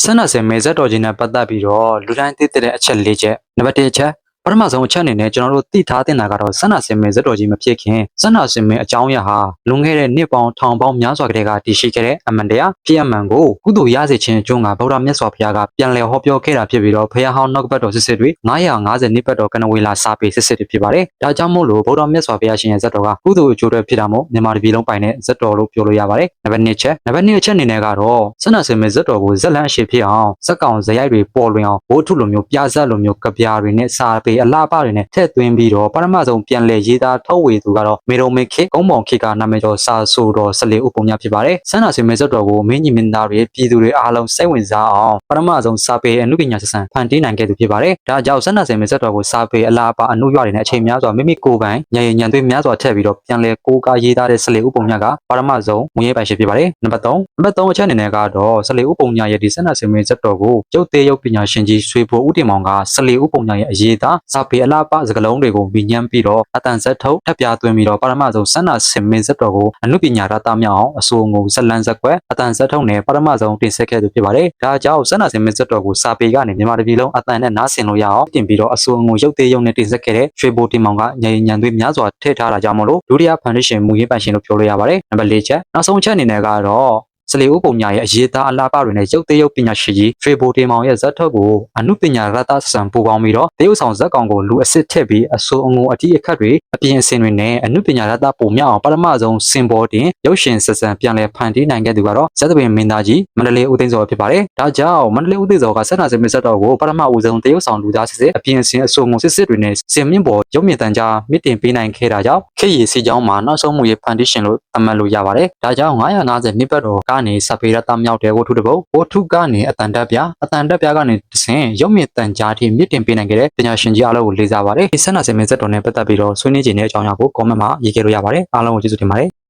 ဆန္ဒစင်မေဇက်တော်ကြီးနဲ့ပတ်သက်ပြီးတော့လူတိုင်းသိတဲ့အချက်၄ချက်နံပါတ်1အချက်ပထမဆုံးအချက်အနေနဲ့ကျွန်တော်တို့သိထားတင်တာကတော့ဆန္ဒစင်မေဇက်တော်ကြီးမဖြစ်ခင်ဆန္ဒစင်မေအကြောင်းအရာဟာလွန်ခဲ့တဲ့နှစ်ပေါင်းထောင်ပေါင်းများစွာကတည်းကတည်ရှိခဲ့တဲ့အမှန်တရားဖြစ်အမှန်ကိုကုသိုလ်ရစေခြင်းအကျိုးကဗုဒ္ဓမြတ်စွာဘုရားကပြန်လည်ဟောပြောခဲ့တာဖြစ်ပြီးတော့ဘုရားဟောင်းနောက်ကပတ်တော်စစ်စစ်တွေ950နှစ်ပတ်တော်ကနဝေလာစာပေစစ်စစ်တွေဖြစ်ပါတယ်။ဒါကြောင့်မို့လို့ဗုဒ္ဓမြတ်စွာဘုရားရှင်ရဲ့ဇက်တော်ကကုသိုလ်အကျိုးတွေဖြစ်တာမို့မြန်မာတပြည်လုံးပိုင်တဲ့ဇက်တော်လို့ပြောလို့ရပါတယ်။နံပါတ်2ချက်နံပါတ်2အချက်အနေနဲ့ကတော့ဆန္ဒစင်မေဇက်တော်ကိုဇက်လန်းအရှိဖြစ်အောင်ဇက်ကောင်ဇရိုက်တွေပေါ်လွင်အောင်ဘိုးထုလိုမျိုးပြဇက်လိုမျိုးကပြားတွေနဲ့စာပေအလားပါတွေနဲ့ထည့်သွင်းပြီးတော့ပထမဆုံးပြန်လည်ရေးသားထုတ်ဝေသူကတော့မေရုံမေခေကုန်းပေါင်ခေကနာမည်ကျော်စာဆိုတော်14ဥပုံများဖြစ်ပါတယ်။ဆန္ဒစင်မေဇက်တော်ကိုမင်းကြီးမင်းသားတွေပြည်သူတွေအားလုံးစိတ်ဝင်စားအောင်ပထမဆုံးစာပေအနုပညာဆက်ဆံဖန်တီးနိုင်ခဲ့သူဖြစ်ပါတယ်။ဒါကြောင့်ဆန္ဒစင်မေဇက်တော်ကိုစာပေအလားပါအနုရွတွေနဲ့အချိန်များစွာမိမိကိုယ်ပိုင်ဉာဏ်ရည်ဉာဏ်သွေးများစွာထည့်ပြီးတော့ပြန်လည်ကိုးကားရေးသားတဲ့14ဥပုံများကပထမဆုံးငွေရေးပိုင်ရှင်ဖြစ်ပါတယ်။နံပါတ်3အချက်အနေနဲ့ကတော့14ဥပုံများရဲ့ဒီဆန္ဒစင်မေဇက်တော်ကိုကျုပ်သေးရုပ်ပညာရှင်ကြီးရွှေဘိုဦးတင်မောင်က14ဥပုံများရဲ့အရေးသားစာပေအလားပါစကားလုံးတွေကိုမြင်ပြီးတော့အတန်ဆက်ထုတ်တက်ပြသွင်းပြီးတော့ပထမဆုံးဆန္ဒစင်မေဇက်တော်ကိုအနုပညာရတမြောက်အောင်အစိုးငုံဇလန်ဇက်ကွက်အတန်ဆက်ထုတ်နဲ့ပထမဆုံးတင်ဆက်ခဲ့သူဖြစ်ပါတယ်။ဒါကြောင့်ဆန္ဒစင်မေဇက်တော်ကိုစာပေကနေမြန်မာပြည်လုံးအတန်နဲ့နားဆင်လို့ရအောင်တင်ပြီးတော့အစိုးငုံရုပ်သေးရုံနဲ့တင်ဆက်ခဲ့တဲ့ရွှေဘိုတင်မောင်ကဉာဏ်ရည်ဉာဏ်သွေးများစွာထည့်ထားတာကြောင့်မလို့ဒုတိယဖန်တီရှင်မူရင်းပိုင်ရှင်လို့ပြောလို့ရပါတယ်။နံပါတ်4ချက်နောက်ဆုံးချက်အနေနဲ့ကတော့14ဥပုံညာရဲ့အရေးသားအလားပါတွေနဲ့ရုပ်သေးရုပ်ပညာရှိကြီးရွှေဘိုတင်မောင်ရဲ့ဇက်ထုတ်ကိုအနုပညာရတဆံပူပေါင်းပြီးတော့သေယုတ်ဆောင်ဇက်ကောင်ကိုလူအစစ်ထည့်ပြီးအစိုးအငုံအတိအခတ်တွေအပြင်အစင်တွေနဲ့အနုပညာရတပုံမြောက်အောင်ပထမဆုံးစင်ပေါ်တင်ရုပ်ရှင်ဆက်ဆံပြန်လည်ဖန်တီးနိုင်ခဲ့သူကတော့ဇက်သပင်မင်းသားကြီးမန္တလေးဦးသိန်းစောဖြစ်ပါတယ်။ဒါကြောင့်မန္တလေးဦးသိန်းစောကဆက်နာစင်မဆက်တော်ကိုပထမဦးဆုံးသေယုတ်ဆောင်လူသားစစ်စစ်အပြင်အစင်အစိုးအငုံစစ်စစ်တွေနဲ့စင်မြင့်ပေါ်ရုပ်မြင့်တန်ကြားမြင့်တင်ပေးနိုင်ခဲ့တာကြောင့်ခေတ်ရည်စီကြောင်းမှာနောက်ဆုံးမှုရဲ့ဖန်တီးရှင်လို့သတ်မှတ်လို့ရပါတယ်။ဒါကြောင့်950နှစ်ပတ်တော်ကနေစပေရတမြောက်တဲ့ဝတ္ထုတစ်ပုဒ်ဝတ္ထုကနေအတန်တက်ပြကနေတဆင့်ရုပ်မြင့်တန်ကြားထိမြင့်တင်ပေးနိုင်ခဲ့တဲ့ပညာရှင်ကြီးအားလုံးကိုလေးစားပါတယ်။ဒီဆက်နာစင်မင်းဆက်တော်နဲ့ပတ်သက်ပြီးတော့ဆွေးနွေးခြင်းတဲ့အကြောင်းအရာကို comment မှာရေးခဲ့လို့ရပါတယ်။အားလုံးကိုကျေးဇူးတင်ပါတယ်။